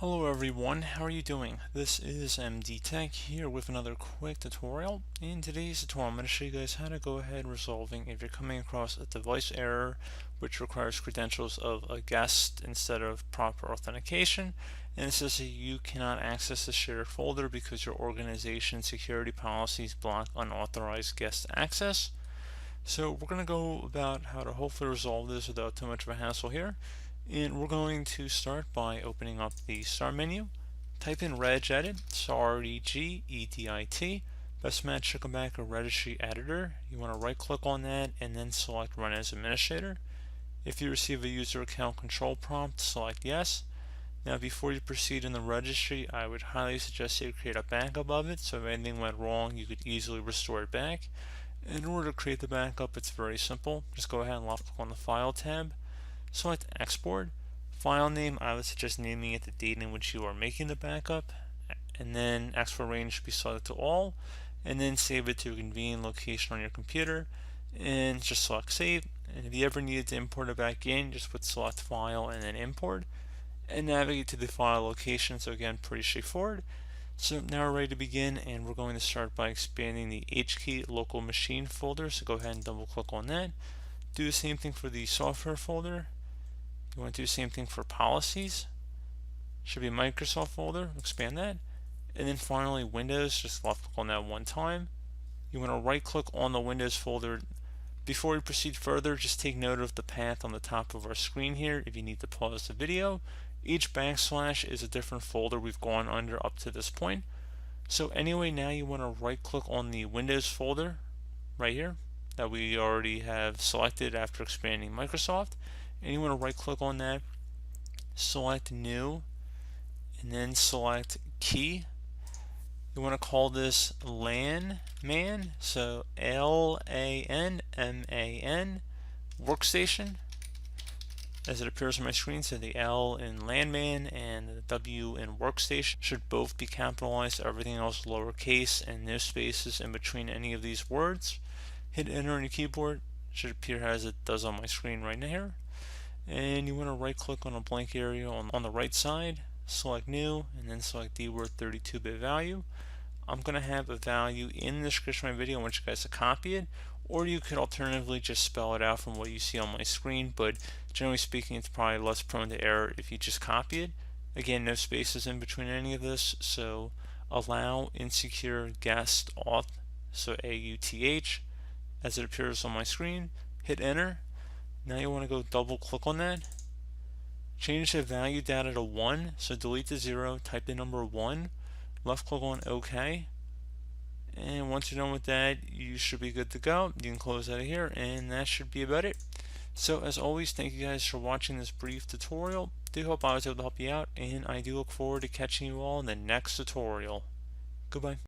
Hello everyone, how are you doing? This is MD Tech here with another quick tutorial. In today's tutorial, I'm going to show you guys how to go ahead resolving if you're coming across a device error which requires credentials of a guest instead of proper authentication, and it says that you cannot access the shared folder because your organization security policies block unauthorized guest access. So we're going to go about how to hopefully resolve this without too much of a hassle here. And we're going to start by opening up the Start menu. Type in regedit, regedit. Best match should come back a registry editor. You want to right click on that and then select Run as Administrator. If you receive a user account control prompt, select Yes. Now before you proceed in the registry, I would highly suggest you create a backup of it so if anything went wrong you could easily restore it back. In order to create the backup, it's very simple. Just go ahead and left click on the File tab. Select Export. File name, I would suggest naming it the date in which you are making the backup, and then export range should be set to all, and then save it to a convenient location on your computer, and just select Save. And if you ever needed to import it back in, just put Select File and then Import, and navigate to the file location. So again, pretty straightforward. So now we're ready to begin, and we're going to start by expanding the HKey local machine folder. So go ahead and double click on that. Do the same thing for the software folder. You want to do the same thing for policies. Should be a Microsoft folder. Expand that. And then finally Windows. Just left click on that one time. You want to right click on the Windows folder. Before we proceed further, just take note of the path on the top of our screen here if you need to pause the video. Each backslash is a different folder we've gone under up to this point. So anyway, now you want to right click on the Windows folder right here that we already have selected after expanding Microsoft, and you want to right click on that, select New, and then select Key. You want to call this LAN man, so LANMAN workstation as it appears on my screen. So the L in LAN man and the W in workstation should both be capitalized, everything else lowercase, and no spaces in between any of these words. Hit enter on your keyboard. Should appear as it does on my screen right here. And you want to right click on a blank area on the right side, select New, and then select DWORD 32-bit value. I'm going to have a value in the description of my video. I want you guys to copy it, or you could alternatively just spell it out from what you see on my screen, but generally speaking it's probably less prone to error if you just copy it. Again, no spaces in between any of this, so allow insecure guest auth, so AUTH, as it appears on my screen. Hit enter. Now you want to go double click on that. Change the value data to 1, so delete the 0, type the number 1, left click on OK. And once you're done with that, you should be good to go. You can close out of here, and that should be about it. So as always, thank you guys for watching this brief tutorial. Do hope I was able to help you out, and I do look forward to catching you all in the next tutorial. Goodbye.